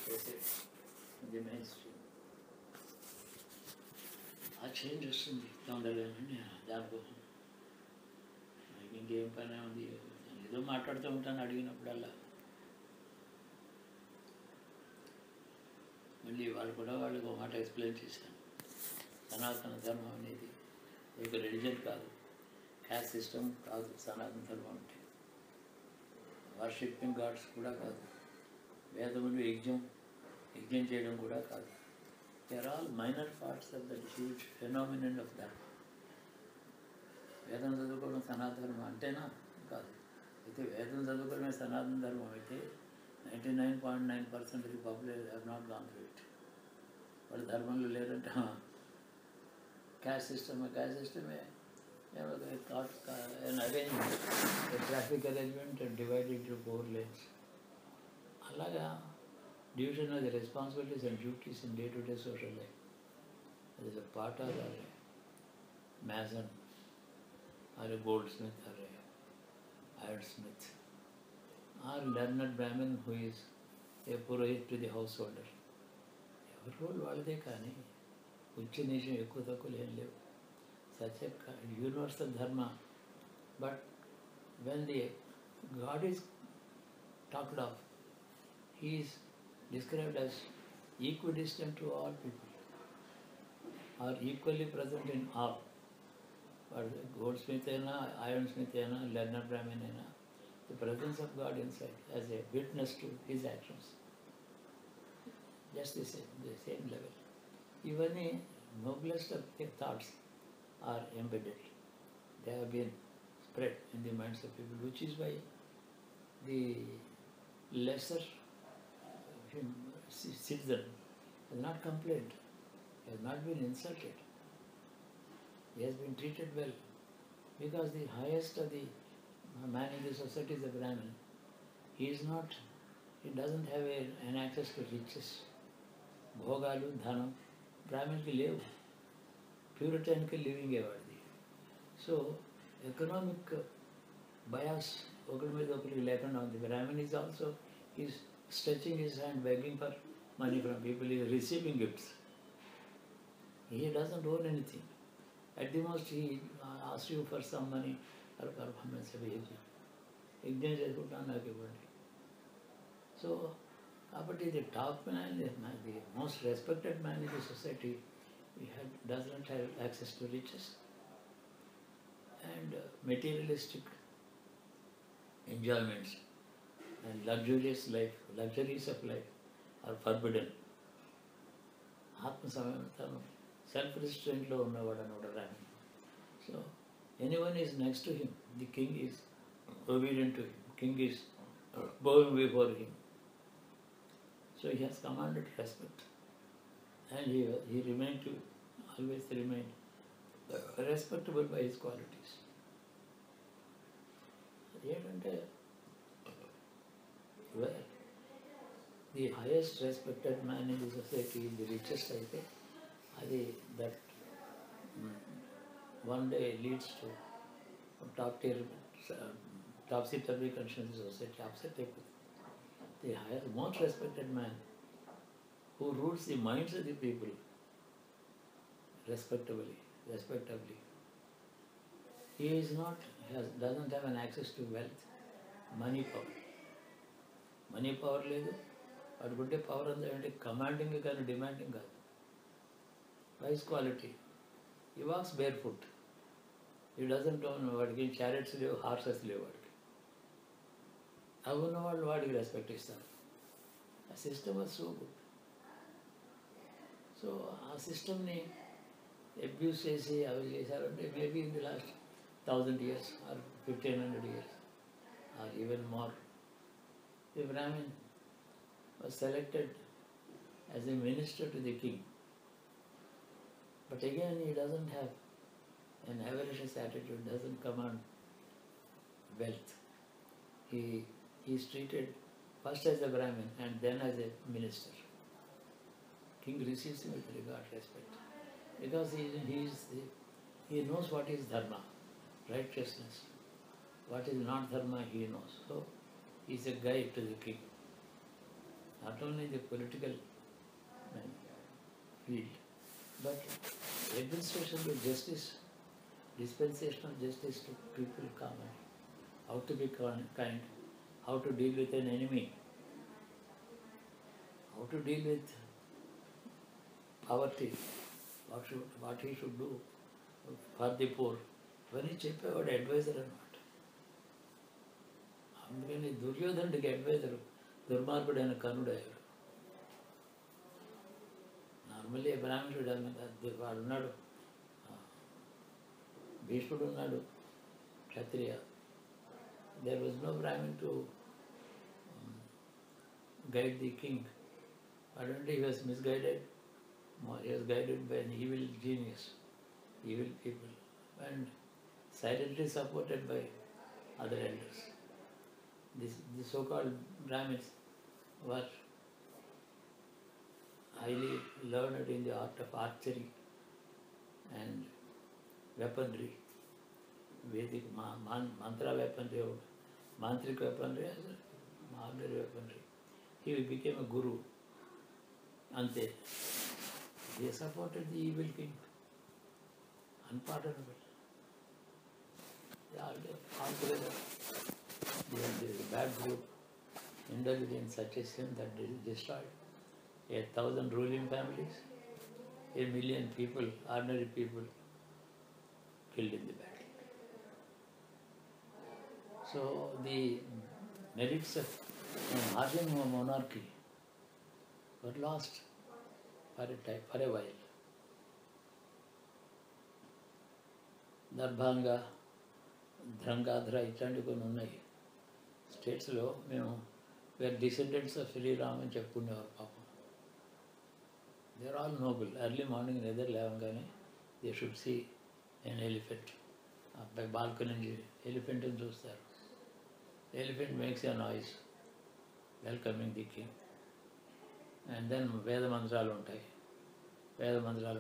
చేసేది ఇది main stream. ఆ చేంజ్ వస్తుంది తొందరగానే. దానికోసం నాకు ఇంకేం పని ఉంది, ఏదో మాట్లాడుతూ ఉంటాను అడిగినప్పుడల్లా. మళ్ళీ వాళ్ళు కూడా వాళ్ళకి ఒక మాట ఎక్స్ప్లెయిన్ చేశాను. సనాతన ధర్మం అనేది ఒక రిలీజన్ కాదు, క్యాస్ట్ సిస్టమ్ కాదు. సనాతన ధర్మం అంటే వర్షిప్పింగ్ గాడ్స్ కూడా కాదు, వేదములు యజ్ఞం చేయడం కూడా కాదు. They are all minor parts of that huge phenomenon of dharma. వేదం చదువుకోవడం సనాతన ధర్మం అంటేనా? కాదు. అయితే వేదం చదువుకోవడమే సనాతన ధర్మం అయితే 99.9% of the population have not gone through it. వాళ్ళు ధర్మంలో లేరంటే క్యాస్ట్ సిస్టమే thought an arrangement, a traffic arrangement and divided into 4 lanes. అలాగా division of the responsibilities and duties in day-to-day social life. That is a potter or a mason or a goldsmith or a ironsmith or learned Brahmin who is a purohit to the householder. ఎవరి role వాళ్ళదే, కానీ ఉచ్చ నీచం ఎక్కువ తక్కువలు ఏం లేవు. Such a universal ధర్మ. But when the God is talked of, he is described as equidistant to all people or equally present in all. But goldsmith aina, ironsmith aina, learned Brahmin aina, the presence of God inside as a witness to his actions. Just the same level. Even the noblest of their thoughts are embedded. They have been spread in the minds of people, which is why the lesser citizen has not complained, has not been insulted. He has been treated well, because the highest of the man in the society is a Brahmin. He doesn't have an access to riches. భోగాలు, ధనం బ్రాహ్మణ్కి లేవు. ప్యూరిటైన్కి living వాడిది. So economic bias ఒకరి మీద ఒకరికి లేకుండా ఉంది. Brahmin is also is stretching his hand, begging for money from people, he is receiving gifts. He doesn't own anything. At the most, he asks you for some money or performance of yajna. Yajna చేసుకుంటాను నాకు ఇవ్వండి. So, కాబట్టి the top man, the most respected man in the society, doesn't have access to riches. And materialistic enjoyments and luxuries of life are forbidden. ఆత్మ self రిస్ట్రెయింట్లో ఉన్నవాడు అనమాట రాని. So anyone is next to him, the king is obedient to him, king is bowing before him. So he has commanded respect, and he remained to always remain respectable by his qualities. ఏంటంటే where the highest respected man in the society is the richest అయితే అది that one day leads to topsy-turvy condition in the society, upset people. The highest, most respected man who rules the minds of the people respectably, he is not, doesn't have an access to wealth, money, power. Money power లేదు. వాడికి ఉండే power అంతా అంటే commanding కానీ demanding కాదు. Wise quality. He walks barefoot. He doesn't own, వాడికి carrots లేవు, horses లేవు వాడికి. అవి ఉన్నవాళ్ళు వాడికి రెస్పెక్ట్ ఇస్తారు. ఆ system was so good. So ఆ సిస్టమ్ని అబ్యూస్ చేసి అవి చేశారంటే maybe in the last 1000 years or 1500 years or even more. The Brahmin was selected as a minister to the king. But again, he doesn't have an avaricious attitude, doesn't command wealth. He is treated first as a Brahmin and then as a minister. King receives him with regard, respect. Because he knows what is dharma, righteousness. What is not dharma, he knows. So, he is a guide to the king. not only the political field, but administration of justice, dispensation of justice to people common, how to be kind, how to deal with an enemy, how to deal with poverty, what he should do for the poor. ఇవన్నీ చెప్పేవాడు advisor అన్నమాట. అందుకని దుర్యోధనుడికి adviser దుర్మార్గుడైన కర్ణుడు అయ్యాడు. Normally బ్రాహ్మణుడు అన్న వాడు ఉన్నాడు, భీష్ముడు ఉన్నాడు, Kshatriya. There was no Brahman to guide the king. Apparently he was misguided. He was guided by an evil genius, evil people, and silently supported by other elders. The so-called Brahmins were highly learned in the art of archery and weaponry, Vedic mantra weaponry, mantric weaponry, ordinary weaponry. He became a guru. Ante. They supported the evil king. Unpardonable. They all together. They were the bad group, indulged in such a sin that they destroyed 8,000 ruling families, 1 million people, ordinary people, killed in the battle. So the merits of Aryan monarchy were lost for a while. Darbhanga, ధ్రంగాధ్ర ఇట్లాంటివి కొన్ని ఉన్నాయి స్టేట్స్లో. మేము wear descendants of Sriram అని చెప్పుకునేవారు పాపం. They are all noble. Early morning నిద్ర లేవగానే they should see an elephant. అబ్బాయి బాల్కనీ నుంచి ఎలిఫెంట్ని చూస్తారు. Elephant makes a noise welcoming the king. And then వేద మంత్రాలు ఉంటాయి. వేద మంత్రాలు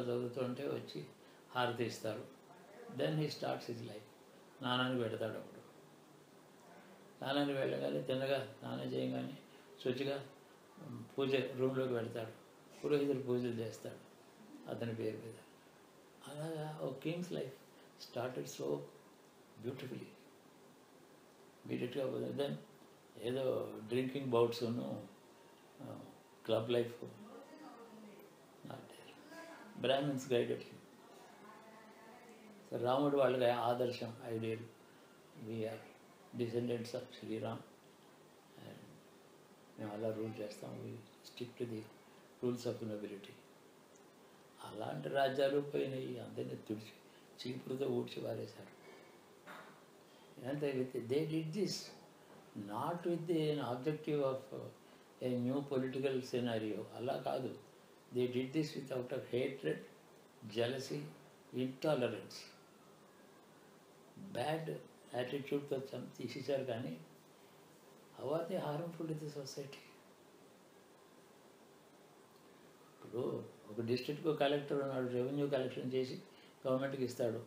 చదువుతుంటే వచ్చి హారతి ఇస్తారు. Then he starts his life. స్నానానికి పెడతాడు. అప్పుడు స్నానానికి వెళ్ళగానే తిన్నగా స్నానం చేయగానే శుచిగా పూజ రూమ్లోకి పెడతాడు. పురోహితులు పూజలు చేస్తాడు అతని పేరు మీద. అలాగా ఓ king's life started so beautifully. ఇమీడియట్గా దెన్ ఏదో డ్రింకింగ్ బౌట్స్ను club life Brahmins guided him. So రాముడు వాళ్ళకి ఆదర్శం, ideal. We are descendants of Shriram and మేము అలా రూల్ చేస్తాం. We stick to the rules of nobility. అలాంటి రాజ్యాలు పోయినాయి. అందరినీ తుడిచి చీపురుతో ఊడ్చి పారేశారు. అంతే they did this not with an objective of a new political scenario. అలా కాదు. They did this without of hatred, jealousy, intolerance. Bad యాటిట్యూడ్తో తీసేశారు. కానీ how are they harmful to the society? ఇప్పుడు ఒక డిస్ట్రిక్ట్కు కలెక్టర్ ఉన్నాడు, రెవెన్యూ కలెక్షన్ చేసి గవర్నమెంట్కి ఇస్తాడు.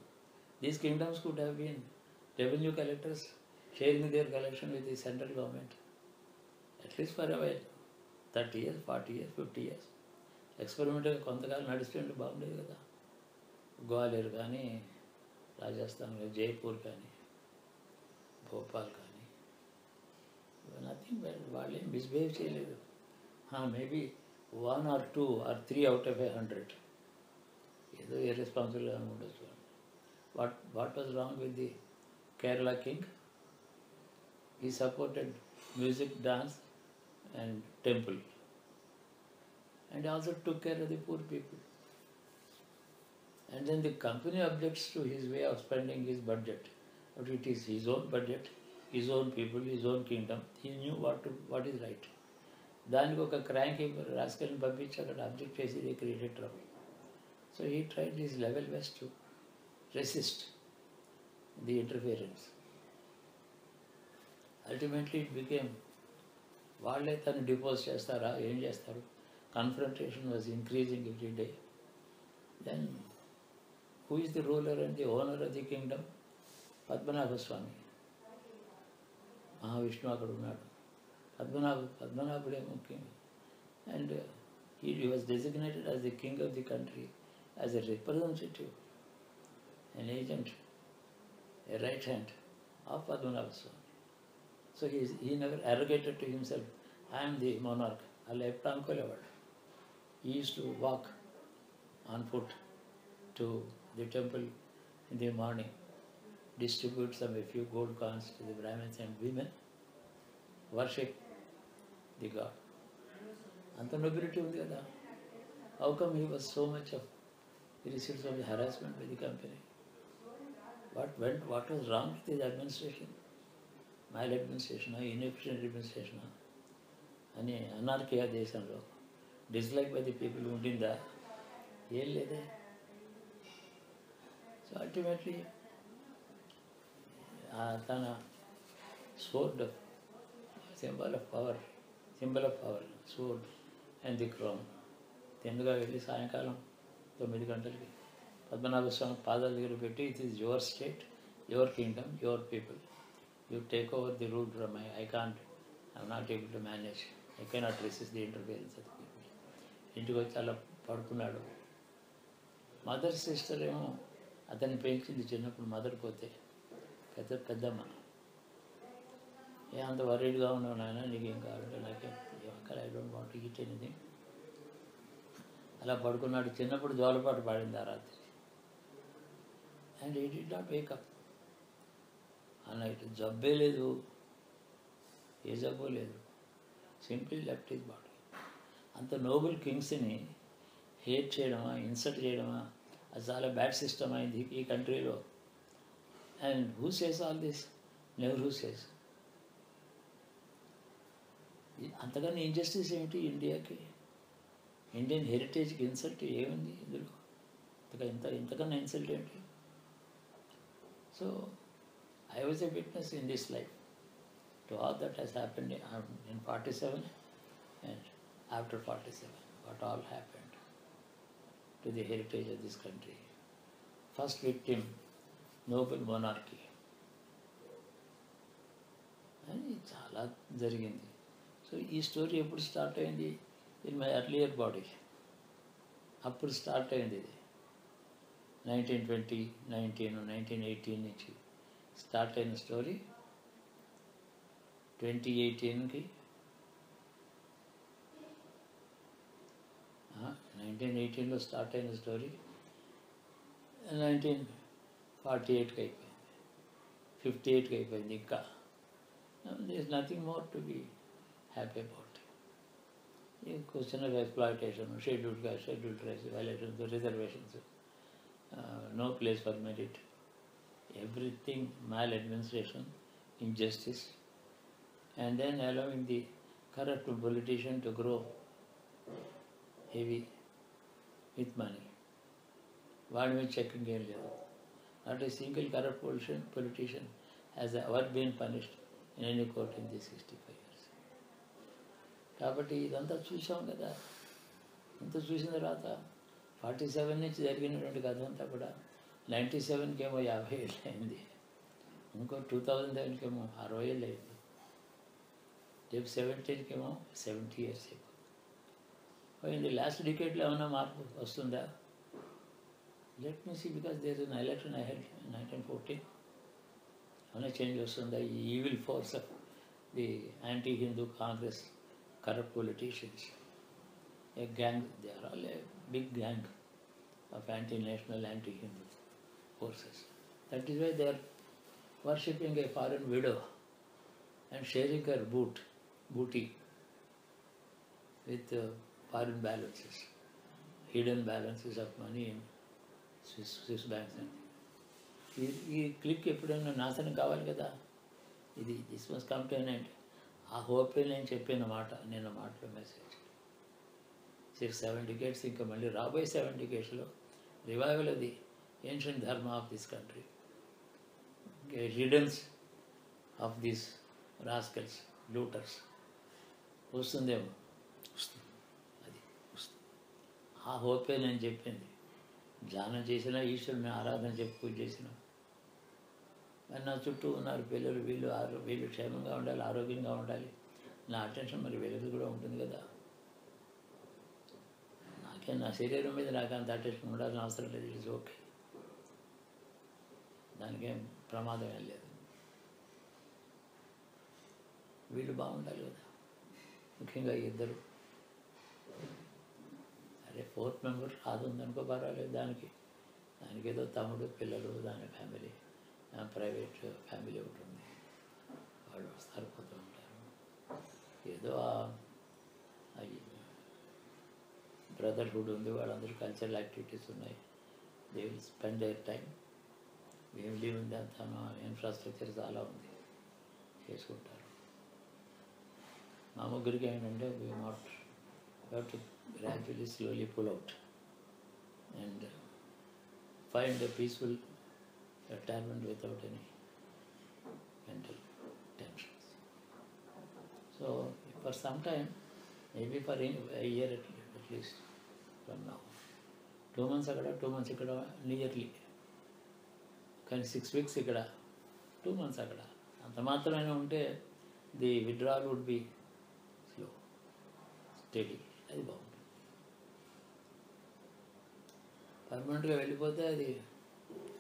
These kingdoms could have been revenue collectors sharing their collection with the central government, at least for a while, 30 years, 40 years, 50 years. ఎక్స్పెరిమెంట్గా కొంతకాలం నడుస్తుంటే బాగుండేది కదా. గ్వాలియర్ కానీ, రాజస్థాన్ కానీ, జైపూర్ కానీ, భోపాల్ కానీ, నథింగ్. వాళ్ళు ఏం మిస్బిహేవ్ చేయలేదు. Maybe 1 or 2 or 3 out of 100 ఏదో ఇర్రెస్పాన్సిబుల్గా ఉండొచ్చు. What was wrong with the Kerala king? He supported music, dance and temple, and also took care of the poor people. And then the company objects to his way of spending his budget. But it is his own budget, his own people, his own kingdom. He knew what is right. దానికి ఒక crank రాసుకెళ్ళి పంపించి అక్కడ object చేసి they created trouble. So he tried his level best to resist the interference. Ultimately it became వాళ్ళే తను depose చేస్తారా ఏం చేస్తారు? Confrontation was increasing every day. Then who is the ruler and the owner of the kingdom? Padmanabha Swami. మహావిష్ణువు అక్కడ ఉన్నాడు. Padmanabhudeemo king. And he was designated as the king of the country, as a representative, an agent, a right hand of Padmanabha Swami. So he never arrogated to himself, I am the monarch. He used to walk on foot to the temple in the morning, distribute a few gold coins to the Brahmins and women, worship the god. Anta nobility undi kada. How come he was so much of, he received so much harassment by the company? What was wrong with his administration? Maladministration, inefficient administration, అని anarchy ఆ దేశంలో dislike by the people ఉండిందా? ఏం లేదే. So ultimately తన sword, symbol of power, sword and the crown, తిన్నగా వెళ్ళి సాయంకాలం 9 గంటలకి పద్మనాభ స్వామి పాదాల దగ్గర పెట్టి, it is your state, your Kingdom, your people, you take over the rule from I can't, I'm not able to manage, I cannot resist the interference of the people. ఇంటికి వచ్చి అలా పడుకున్నాడు. మదర్ సిస్టర్ ఏమో అతన్ని పెంచింది చిన్నప్పుడు, mother పోతే పెద్దమ్మ, అంత వరీడ్గా ఉన్నావు నాయన, నీకేం కావాలంటే నాకేం I don't want to eat anything. అలా పడుకున్నాడు. చిన్నప్పుడు జోలపాటు పాడింది ఆ రాత్రి. అండ్ ఈ డిడ్ నాట్ వేకప్ అన్నట్టు. జబ్బే లేదు, ఏ జబ్బు లేదు, సింపుల్ లెఫ్ట్ హిజ్ బాడీ. అంత నోబుల్ కింగ్స్ని హేట్ చేయడమా, ఇన్సల్ట్ చేయడమా, అది చాలా బ్యాడ్ సిస్టమ్ అయింది ఈ కంట్రీలో. And who says all this? Nehru says. అంతకన్నా ఇంజస్టిస్ ఏమిటి ఇండియాకి? ఇండియన్ హెరిటేజ్కి ఇన్సల్ట్ ఏముంది ఇందులో? ఇంతకన్నా ఇన్సల్ట్ ఏంటి? So I was a witness in this life to all that has happened in 47 and after 47, what all happened to the heritage of this country. First victim, noble monarchy. అని చాలా జరిగింది. So ఈ story ఎప్పుడు start అయింది? In my earlier body. అప్పుడు start అయింది ఇది. 1920, 1918 నుంచి స్టార్ట్ అయిన స్టోరీ 2018కి 1918లో స్టార్ట్ అయిన స్టోరీ 1948కి అయిపోయింది, 58కి అయిపోయింది. ఇంకా there is nothing more to be happy about. ఈ question of exploitation, scheduled caste, scheduled tribes, violations, reservations, no place for merit, everything maladministration, injustice, and then allowing the corrupt politician to grow heavy with money. వాడి మీద checking ఏం లేదు. Not a single corrupt politician has ever been punished in any court in these 65 years. కాబట్టి ఇదంతా చూసాం కదా. ఇంత చూసిన తర్వాత 47 నుంచి జరిగినటువంటి కథ అంతా కూడా 97కి ఏమో 50 ఏళ్ళు అయింది, ఇంకో 2007కి ఏమో 60 ఏళ్ళు అయింది, రేపు 17కి ఏమో 70 years అయిపోయింది. లాస్ట్ డికేట్లో ఏమైనా మార్పు వస్తుందా? Let me see, because there is an election I held 1914. ఏమైనా చేంజ్ వస్తుందా? ఈ evil force of the anti Hindu Congress, corrupt politicians, a gang, they are all a big gang of anti-national, anti-Hindu forces. That is why they are worshipping a foreign widow and sharing her booty with foreign balances, hidden balances of money in Swiss banks. ఈ click ఎప్పుడైనా నాశనం కావాలి కదా. This must come to an end. ఆ హోపే నేను చెప్పిన మాట, నిన్న మాటలో మెసేజ్ 6-7 decades, ఇంకా మళ్ళీ రాబోయే 7 decadesలో revival of the ancient dharma of this country, riddance of this rascals, looters వస్తుందేమో. అది ఆ హోపే నేను చెప్పింది. ధ్యానం చేసినా, ఈశ్వరుని ఆరాధన చెప్పి పూజ చేసినా, మరి నా చుట్టూ ఉన్నారు పిల్లలు, వీళ్ళు క్షేమంగా ఉండాలి, ఆరోగ్యంగా ఉండాలి, నా అటెన్షన్ మరి వెలుగు కూడా ఉంటుంది కదా. నాకే నా శరీరం మీద నాకు అంత అటెన్షన్ ఉండాల్సిన అవసరం లేదు. ఇట్స్ ఓకే, దానికేం ప్రమాదం ఏం లేదు. వీళ్ళు బాగుండాలి కదా, ముఖ్యంగా ఇద్దరు. అరే ఫోర్త్ మెంబర్ అది ఉందనుకో పర్వాలేదు, దానికి ఏదో తమ్ముడు పిల్లలు, దాని ఫ్యామిలీ, ప్రైవేట్ ఫ్యామిలీ ఒకటి ఉంది, వాళ్ళు సరిపోతూ ఉంటారు. ఏదో అవి బ్రదర్హుడ్ ఉంది, వాళ్ళందరూ కల్చరల్ యాక్టివిటీస్ ఉన్నాయి. They will spend their time. Family ఉంది, అంత ఇన్ఫ్రాస్ట్రక్చర్ చాలా ఉంది, చేసుకుంటారు. మా ముగ్గురికి ఏంటంటే we not have to gradually slowly pull out and find a peaceful retirement without any mental tensions. So for some time, maybe for a year at least from now, 2 months akkada, 2 months ikkada, nearly కానీ 6 weeks ఇక్కడ, 2 months అక్కడ, అంత మాత్రమే ఉంటే the withdrawal would be slow, steady. అది బాగుంటుంది. పర్మనెంట్గా వెళ్ళిపోతే అది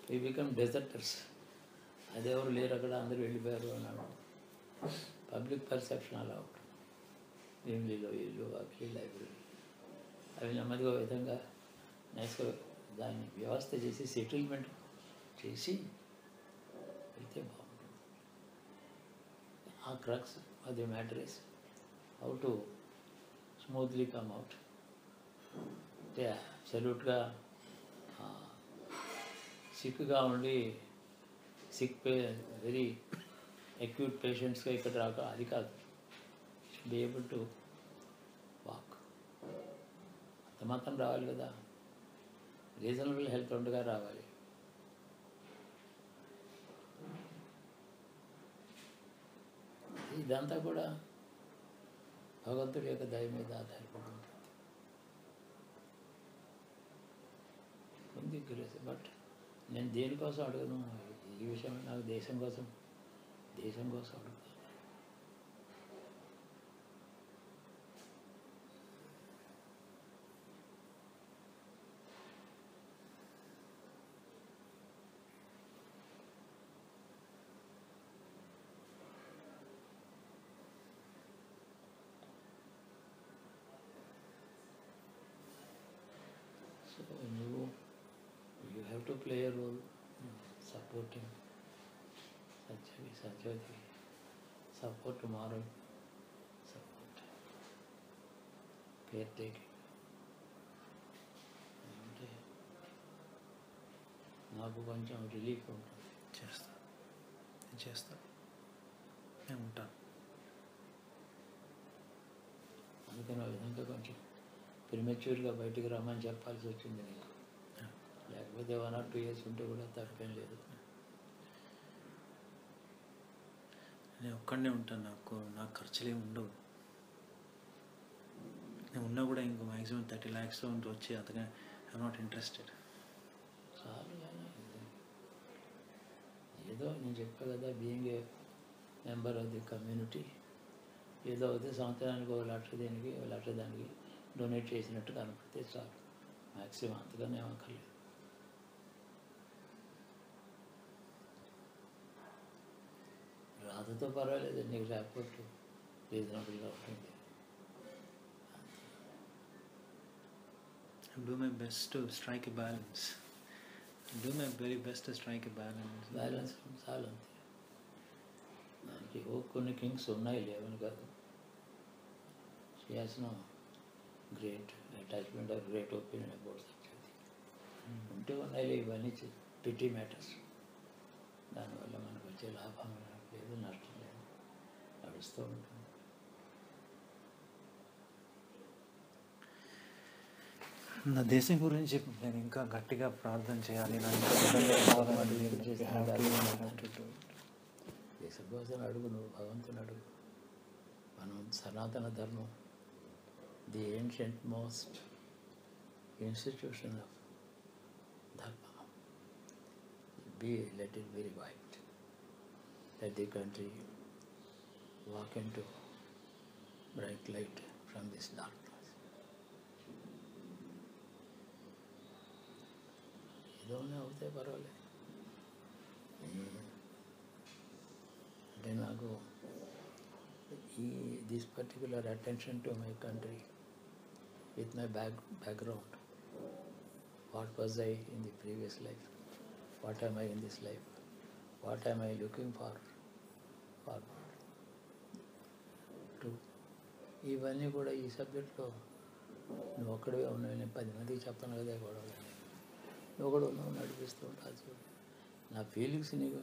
వి బికమ్ డెజర్టర్స్. అదెవరు లేరు అక్కడ, అందరూ వెళ్ళిపోయారు అన్నాడు. పబ్లిక్ పర్సెప్షన్ అలా ఉంటుంది. భీమిలీలో ఇల్లు, అఖిలి లైబ్రరీ, అవి నెమ్మదిగా విధంగా నైస్గా దాన్ని వ్యవస్థ చేసి సెటిల్మెంట్ చేసి వెళ్తే బాగుంటుంది. ఆ క్రక్స్ అది matter is how to smoothly come out. అంటే అబ్సల్యూట్గా సిక్గా ఉండి వెరీ అక్యూట్ పేషెంట్స్గా ఇక్కడ రాక, అది కాదు. Be able to walk. అంత మాత్రం రావాలి కదా, రీజనబుల్ హెల్త్ ఉండగా రావాలి. ఇదంతా కూడా భగవంతుడి యొక్క దయ మీద ఆధారపడి ఉంటుంది గ్రేస్. బట్ నేను దేనికోసం అడగను ఈ విషయం, నాకు దేశం కోసం అడుగుతాను. So you have to play a role supporting Satyavati, support moral support, caretaking. అంటే నాకు కొంచెం రిలీఫ్ ఉంటుంది. చేస్తా నేను ఉంటాను. అందుకని ఆ విధంగా కొంచెం ప్రిమెచ్యూర్గా బయటికి రమ్మని చెప్పాల్సి వచ్చింది నీకు. లేకపోతే 1 or 2 years ఉంటే కూడా తప్పేం లేదు. నేను ఒక్కడనే ఉంటాను, నాకు ఖర్చులు ఏమి ఉండవు. నేను ఉన్నా కూడా ఇంకో మ్యాక్సిమం 30 lakhs వచ్చి అంతగా ఐఎమ్ నాట్ ఇంట్రెస్టెడ్. చాలు. ఏదో నేను చెప్పా కదా, being a member of the community, ఏదో అయితే సంవత్సరానికి 1 లక్ష దీనికి 1 లక్ష దానికి డొనేట్ చేసినట్టు కనపడితే చాలు. మ్యాక్సిమం అంతగానే ఏమక్కర్లేదు. రాతతో పర్వాలేదు, నీకు లేకపోతే రీజనబుల్గా ఉంటుంది. I do my best to strike a balance. I do my very best to strike a balance. Balance చాలు అంతే. దానికి కొన్ని కింగ్స్ ఉన్నాయి, లేవని కాదు. She has no great attachment or great opinion about Satyavati. ఉంటే ఉన్నాయి ఇవన్నీ పిటీ మ్యాటర్స్. దానివల్ల మనకు వచ్చే లాభం లేదు, నష్టం లేదు, నడుస్తూ ఉంటుంది. నా దేశం గురించి నేను ఇంకా గట్టిగా ప్రార్థన చేయాలి. దేశం కోసం అడుగు, నువ్వు భగవంతుని అడుగు. మనం సనాతన ధర్మం, the ancient most institution of ధర్మ, let it be revived. Let the country walk into get light from this darkness. ఏదోనే అవుతే పర్వాలేదు. అంటే నాకు this particular attention to my country with my background, what was I in the previous life, what am I in this life, what am I looking forward to, ఇవన్నీ కూడా ఈ సబ్జెక్ట్లో నువ్వు ఒక్కడివే ఉన్నావు, నేను 10 మందికి చెప్పను కదా గొడవ, నువ్వు కూడా ఉన్నావు నడిపిస్తూ ఉంటాను. చూడు నా ఫీలింగ్స్ నీకు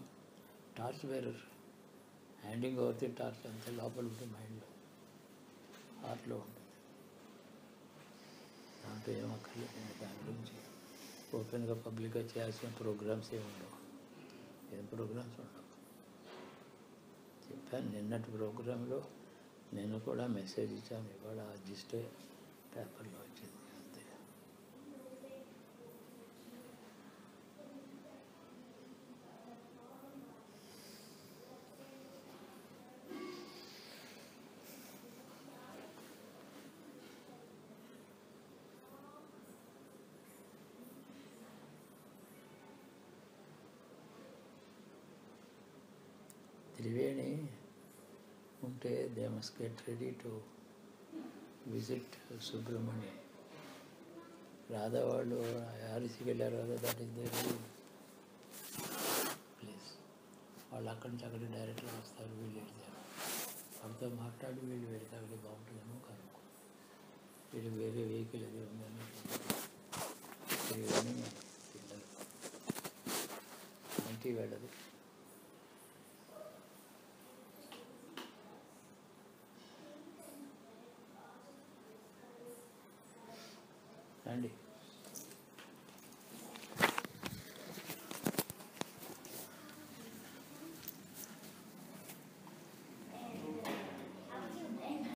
torch bearer, handing over the torch అంతే లోపల ఉంటుంది, మైండ్లో హార్ట్లో ఉంటుంది. దాంట్లో ఏం అక్కర్లేదు. దాని గురించి ఓపెన్గా పబ్లిక్గా చేయాల్సిన ప్రోగ్రామ్స్ ఏమి ఉండవు, ఏం ప్రోగ్రామ్స్ ఉండవు. చెప్పాను నిన్నటి ప్రోగ్రాంలో నేను కూడా మెసేజ్ ఇచ్చాను, ఇవాళ జిస్టే పేపర్లో వచ్చింది అంతే. త్రివేణి ఉంటే they must get ready to visit Subrahmanyam. Radha వాళ్ళు ఆర్సీకి వెళ్ళారు కదా, దట్ ఈస్ దేర్ ప్లేస్. వాళ్ళు అక్కడి నుంచి అక్కడికి డైరెక్ట్గా వస్తారు, వీళ్ళు వెళ్తారు. వాళ్ళతో మాట్లాడి వీళ్ళు వెళ్తే అక్కడికి బాగుంటుందేమో కనుక్కో. వీళ్ళు వేరే వెహికల్ ఏది ఉందని త్రివేణి పిల్లలు ఇంటికి వెళ్ళదు. రండి.